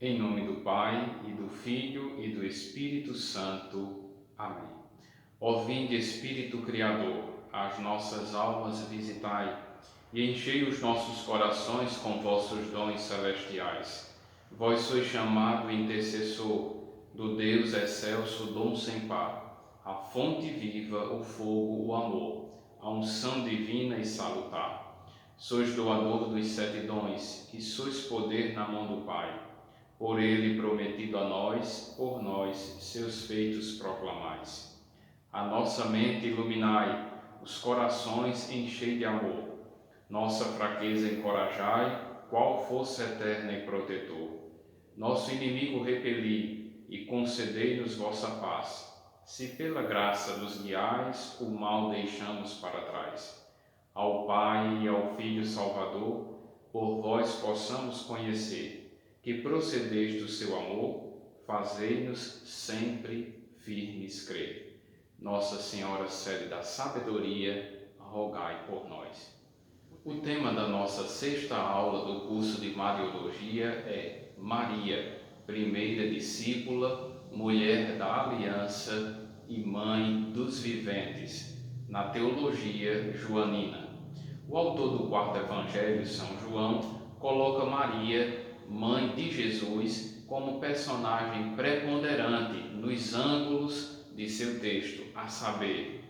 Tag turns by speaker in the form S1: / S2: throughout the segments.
S1: Em nome do Pai, e do Filho, e do Espírito Santo. Amém. Ó vinde, Espírito Criador, as nossas almas visitai, e enchei os nossos corações com vossos dons celestiais. Vós sois chamado intercessor do Deus excelso, dom sem par, a fonte viva, o fogo, o amor, a unção divina e salutar. Sois doador dos 7 dons, e sois poder na mão do Pai. Por ele prometido a nós, por nós, seus feitos proclamais. A nossa mente iluminai, os corações enchei de amor. Nossa fraqueza encorajai, qual força eterna e protetor. Nosso inimigo repeli, e concedei-nos vossa paz. Se pela graça nos guiais, o mal deixamos para trás. Ao Pai e ao Filho Salvador, por vós possamos conhecer, que procedeis do seu amor, fazei-nos sempre firmes crer. Nossa Senhora Sede da Sabedoria, rogai por nós. O tema da nossa 6ª aula do curso de Mariologia é Maria, primeira discípula, mulher da aliança e mãe dos viventes, na teologia joanina. O autor do 4º Evangelho, São João, coloca Maria, mãe de Jesus, como personagem preponderante nos ângulos de seu texto, a saber,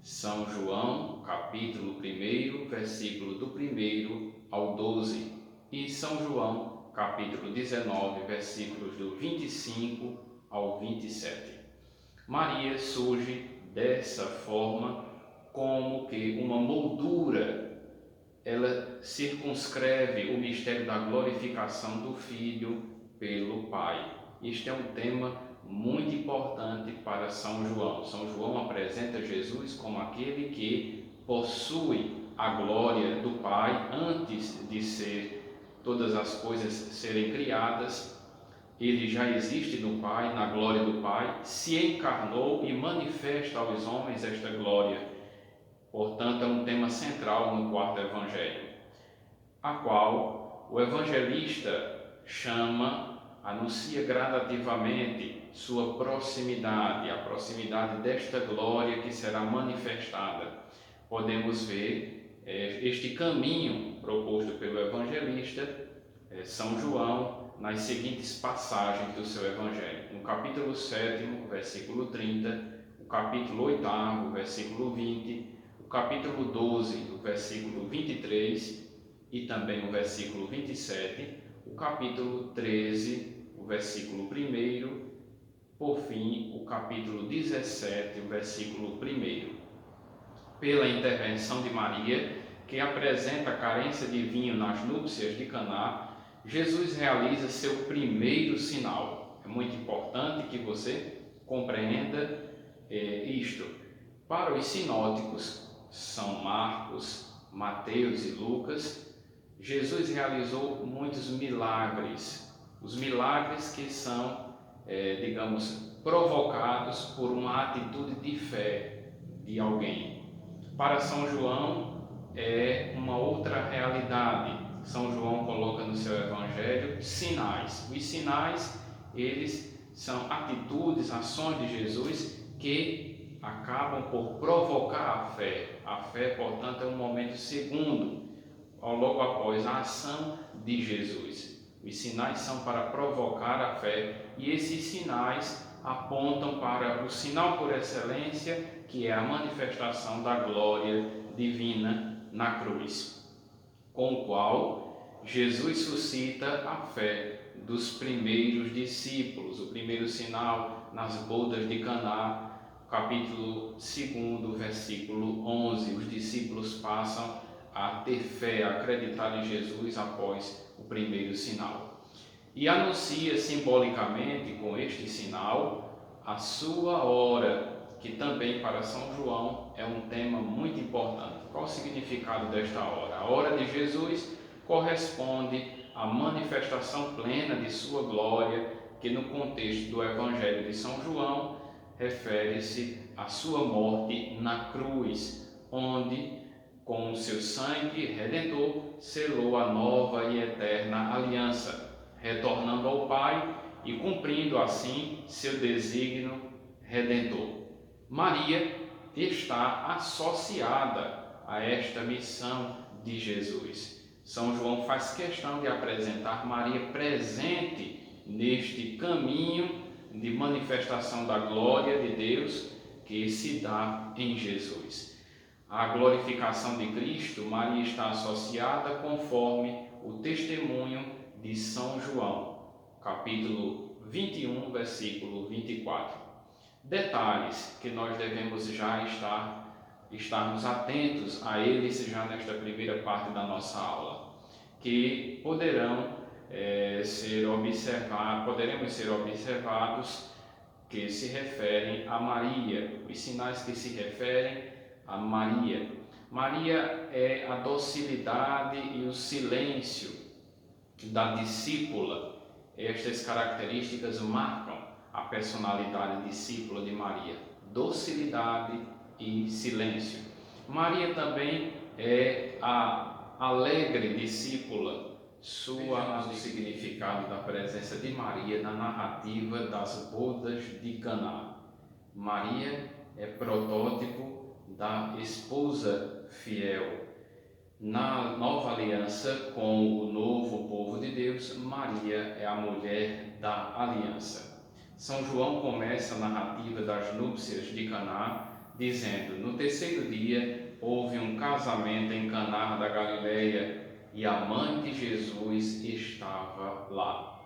S1: São João, capítulo 1, versículo do 1 ao 12, e São João, capítulo 19, versículos do 25 ao 27. Maria surge dessa forma como que uma moldura. Ela circunscreve o mistério da glorificação do Filho pelo Pai. Este é um tema muito importante para São João. São João apresenta Jesus como aquele que possui a glória do Pai antes de todas as coisas serem criadas. Ele já existe no Pai, na glória do Pai, se encarnou e manifesta aos homens esta glória. Portanto, é um tema central no 4º Evangelho, a qual o evangelista anuncia gradativamente sua proximidade, a proximidade desta glória que será manifestada. Podemos ver este caminho proposto pelo evangelista São João nas seguintes passagens do seu evangelho. No capítulo 7, versículo 30, o capítulo 8, versículo 20, o capítulo 12, do versículo 23 e também o versículo 27, o capítulo 13, o versículo 1, por fim, o capítulo 17, o versículo 1. Pela intervenção de Maria, que apresenta a carência de vinho nas núpcias de Caná, Jesus realiza seu primeiro sinal. É muito importante que você compreenda isto. Para os sinóticos, São Marcos, Mateus e Lucas, Jesus realizou muitos milagres. Os milagres que são, provocados por uma atitude de fé de alguém. Para São João, é uma outra realidade. São João coloca no seu evangelho sinais. Os sinais, eles são atitudes, ações de Jesus que acabam por provocar a fé. A fé, portanto, é um momento segundo, logo após a ação de Jesus. Os sinais são para provocar a fé e esses sinais apontam para o sinal por excelência, que é a manifestação da glória divina na cruz, com o qual Jesus suscita a fé dos primeiros discípulos. O primeiro sinal nas bodas de Caná, capítulo 2, versículo 11, os discípulos passam a ter fé, a acreditar em Jesus após o primeiro sinal. E anuncia simbolicamente com este sinal a sua hora, que também para São João é um tema muito importante. Qual o significado desta hora? A hora de Jesus corresponde à manifestação plena de sua glória, que no contexto do Evangelho de São João refere-se à sua morte na cruz, onde, com o seu sangue redentor, selou a nova e eterna aliança, retornando ao Pai e cumprindo assim seu desígnio redentor. Maria está associada a esta missão de Jesus. São João faz questão de apresentar Maria presente neste caminho de manifestação da glória de Deus que se dá em Jesus. A glorificação de Cristo, Maria está associada conforme o testemunho de São João, capítulo 21, versículo 24. Detalhes que nós devemos já estarmos atentos a eles já nesta primeira parte da nossa aula, que poderemos ser observados, que se referem a Maria, os sinais que se referem a Maria. Maria é a docilidade e o silêncio da discípula. Estas características marcam a personalidade discípula de Maria, docilidade e silêncio. Maria também é a alegre discípula. O significado da presença de Maria na narrativa das bodas de Caná. Maria é protótipo da esposa fiel. Na nova aliança com o novo povo de Deus, Maria é a mulher da aliança. São João começa a narrativa das núpcias de Caná dizendo: no terceiro dia houve um casamento em Caná da Galileia e a mãe de Jesus estava lá.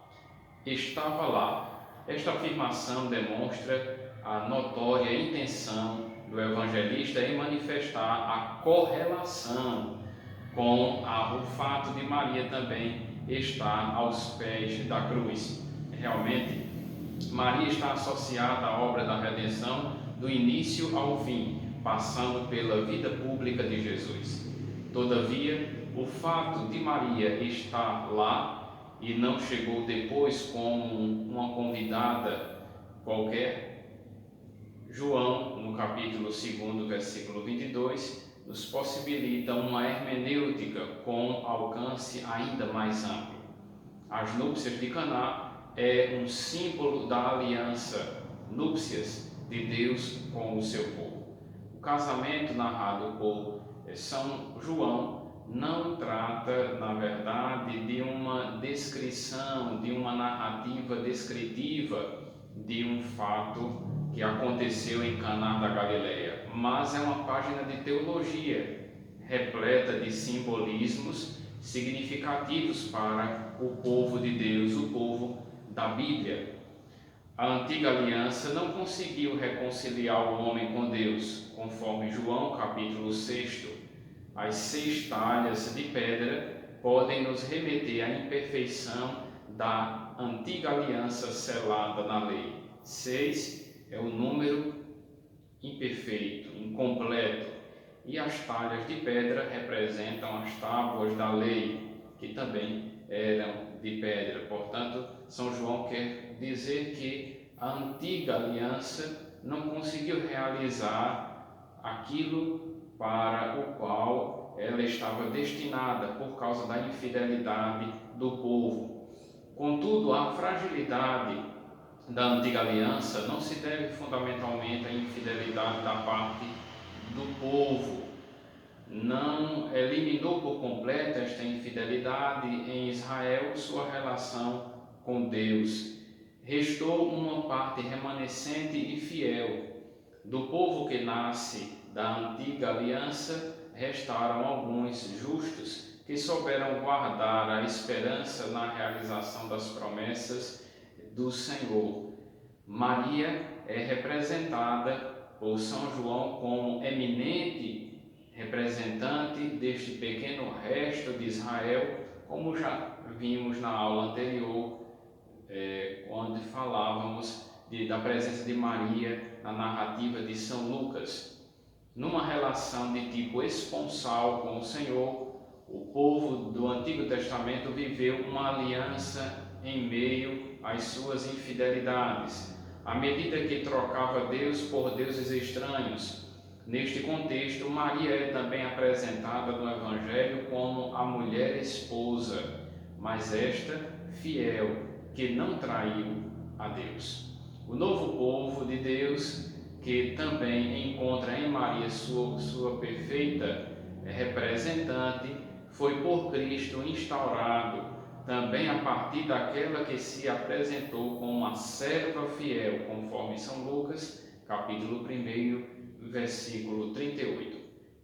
S1: Estava lá. Esta afirmação demonstra a notória intenção do evangelista em manifestar a correlação com o fato de Maria também estar aos pés da cruz. Realmente, Maria está associada à obra da redenção do início ao fim, passando pela vida pública de Jesus. Todavia, o fato de Maria estar lá e não chegou depois como uma convidada qualquer, João, no capítulo 2, versículo 22, nos possibilita uma hermenêutica com alcance ainda mais amplo. As núpcias de Caná é um símbolo da aliança, núpcias de Deus com o seu povo. O casamento narrado por São João não trata, na verdade, de uma descrição, de uma narrativa descritiva de um fato que aconteceu em Caná da Galileia, mas é uma página de teologia repleta de simbolismos significativos para o povo de Deus, o povo da Bíblia. A antiga aliança não conseguiu reconciliar o homem com Deus, conforme João capítulo 6. As 6 talhas de pedra podem nos remeter à imperfeição da antiga aliança selada na lei. 6 é o número imperfeito, incompleto, e as talhas de pedra representam as tábuas da lei, que também eram de pedra. Portanto, São João quer dizer que a antiga aliança não conseguiu realizar aquilo para o qual ela estava destinada por causa da infidelidade do povo. Contudo, a fragilidade da antiga aliança não se deve fundamentalmente à infidelidade da parte do povo. Não eliminou por completo esta infidelidade em Israel sua relação com Deus. Restou uma parte remanescente e fiel. Do povo que nasce da antiga aliança, restaram alguns justos que souberam guardar a esperança na realização das promessas do Senhor. Maria é representada por São João como eminente representante deste pequeno resto de Israel, como já vimos na aula anterior, onde falávamos da presença de Maria na narrativa de São Lucas. Numa relação de tipo esponsal com o Senhor, o povo do Antigo Testamento viveu uma aliança em meio às suas infidelidades, à medida que trocava Deus por deuses estranhos. Neste contexto, Maria é também apresentada no Evangelho como a mulher esposa, mas esta fiel, que não traiu a Deus. O novo povo de Deus, que também encontra em Maria sua perfeita representante, foi por Cristo instaurado também a partir daquela que se apresentou como uma serva fiel, conforme São Lucas, capítulo 1, versículo 38.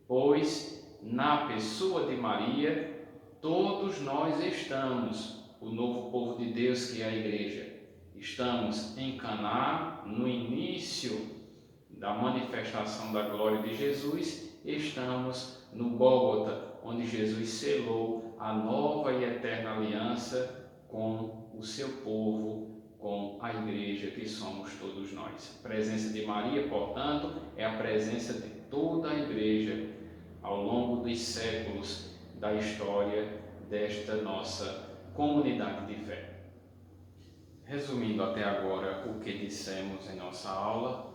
S1: Pois, na pessoa de Maria, todos nós estamos, o novo povo de Deus que é a Igreja, estamos em Caná, no início da manifestação da glória de Jesus, estamos no Gólgota, onde Jesus selou a nova e eterna aliança com o seu povo, com a Igreja que somos todos nós. A presença de Maria, portanto, é a presença de toda a Igreja ao longo dos séculos da história desta nossa comunidade de fé. Resumindo até agora o que dissemos em nossa aula,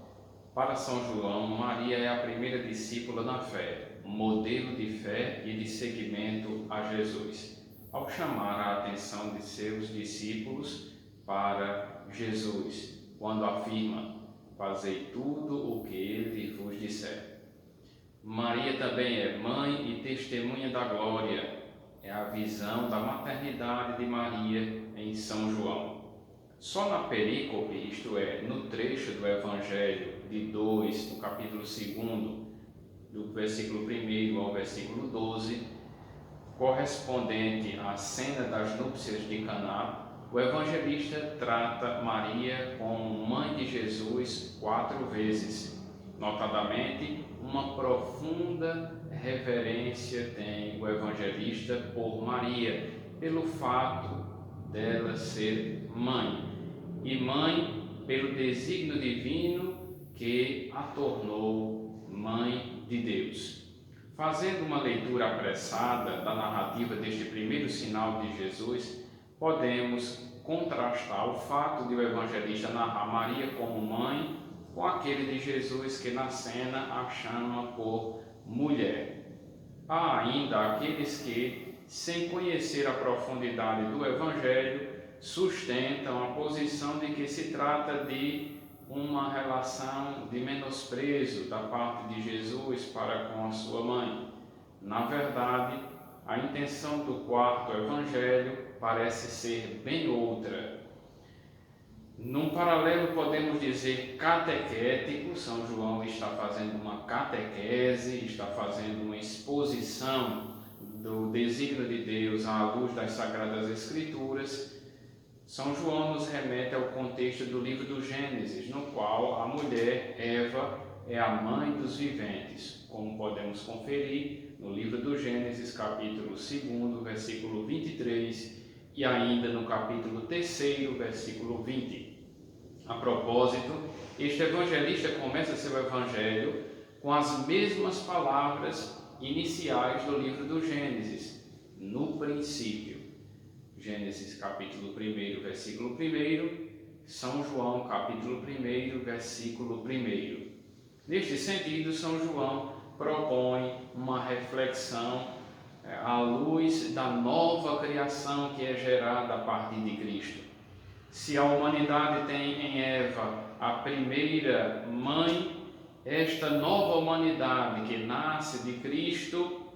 S1: para São João, Maria é a primeira discípula na fé, modelo de fé e de seguimento a Jesus, ao chamar a atenção de seus discípulos para Jesus, quando afirma: fazei tudo o que ele vos disser. Maria também é mãe e testemunha da glória, é a visão da maternidade de Maria em São João. Só na perícope, isto é, no trecho do Evangelho de 2, no capítulo 2, do versículo 1 ao versículo 12, correspondente à cena das núpcias de Caná, o evangelista trata Maria como mãe de Jesus 4 vezes. Notadamente, uma profunda reverência tem o evangelista por Maria, pelo fato dela ser mãe, e mãe pelo desígnio divino que a tornou mãe de Deus. Fazendo uma leitura apressada da narrativa deste primeiro sinal de Jesus, podemos contrastar o fato de o evangelista narrar Maria como mãe com aquele de Jesus que na cena a chama por mulher. Há ainda aqueles que, sem conhecer a profundidade do Evangelho, sustentam a posição de que se trata de uma relação de menosprezo da parte de Jesus para com a sua mãe. Na verdade, a intenção do quarto Evangelho parece ser bem outra. Num paralelo, podemos dizer catequético, São João está fazendo uma catequese, está fazendo uma exposição do desígnio de Deus à luz das Sagradas Escrituras. São João nos remete ao contexto do livro do Gênesis, no qual a mulher, Eva, é a mãe dos viventes, como podemos conferir no livro do Gênesis, capítulo 2, versículo 23, e ainda no capítulo 3, versículo 20. A propósito, este evangelista começa seu evangelho com as mesmas palavras iniciais do livro do Gênesis, no princípio. Gênesis capítulo 1, versículo 1, São João capítulo 1, versículo 1. Neste sentido, São João propõe uma reflexão à luz da nova criação que é gerada a partir de Cristo. Se a humanidade tem em Eva a primeira mãe, esta nova humanidade que nasce de Cristo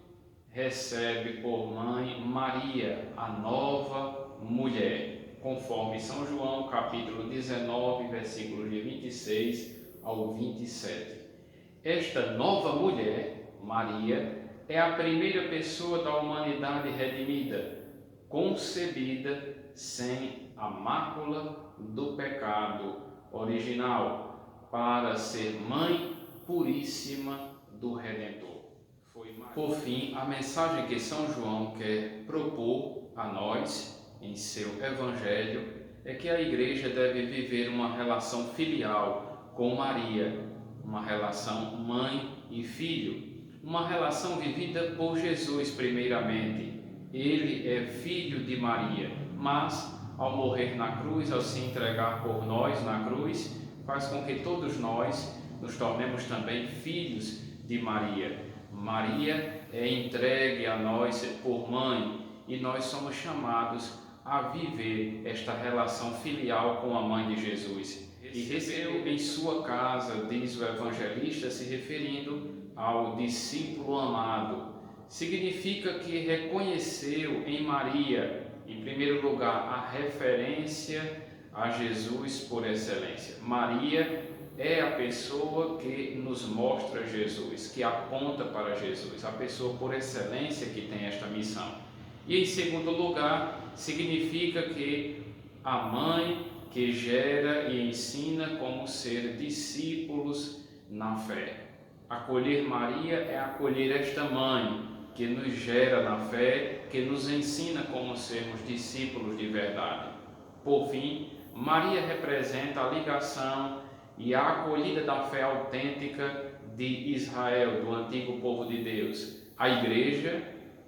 S1: recebe por mãe Maria, a nova mulher, conforme São João capítulo 19, versículos de 26 ao 27. Esta nova mulher, Maria, é a primeira pessoa da humanidade redimida, concebida sem a mácula do pecado original, para ser mãe puríssima do Redentor. Por fim, a mensagem que São João quer propor a nós em seu Evangelho é que a Igreja deve viver uma relação filial com Maria, uma relação mãe e filho, uma relação vivida por Jesus primeiramente. Ele é filho de Maria, mas ao morrer na cruz, ao se entregar por nós na cruz, faz com que todos nós nos tornemos também filhos de Maria. Maria é entregue a nós por mãe e nós somos chamados a viver esta relação filial com a mãe de Jesus. E recebeu em sua casa, diz o evangelista, se referindo ao discípulo amado. Significa que reconheceu em Maria, em primeiro lugar, a referência a Jesus por excelência. Maria é a pessoa que nos mostra Jesus, que aponta para Jesus, a pessoa por excelência que tem esta missão. E em segundo lugar, significa que a mãe que gera e ensina como ser discípulos na fé. Acolher Maria é acolher esta mãe que nos gera na fé, que nos ensina como sermos discípulos de verdade. Por fim, Maria representa a ligação e a acolhida da fé autêntica de Israel, do antigo povo de Deus. A igreja,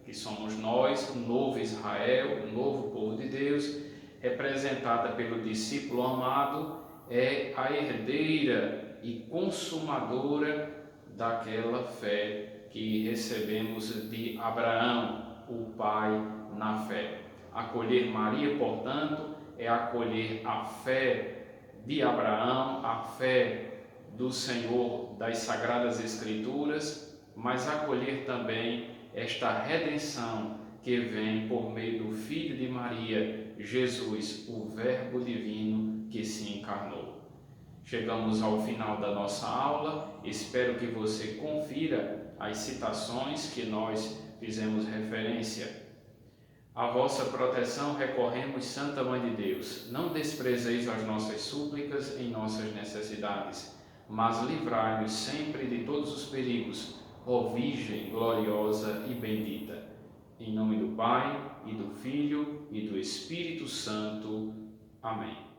S1: que somos nós, o novo Israel, o novo povo de Deus, representada pelo discípulo amado, é a herdeira e consumadora daquela fé que recebemos de Abraão, o pai na fé. Acolher Maria, portanto, é acolher a fé de Abraão, a fé do Senhor das Sagradas Escrituras, mas acolher também esta redenção que vem por meio do Filho de Maria, Jesus, o Verbo Divino que se encarnou. Chegamos ao final da nossa aula, espero que você confira as citações que nós fizemos referência. A vossa proteção recorremos, Santa Mãe de Deus. Não desprezeis as nossas súplicas em nossas necessidades, mas livrai-nos sempre de todos os perigos, ó Virgem gloriosa e bendita. Em nome do Pai, e do Filho, e do Espírito Santo. Amém.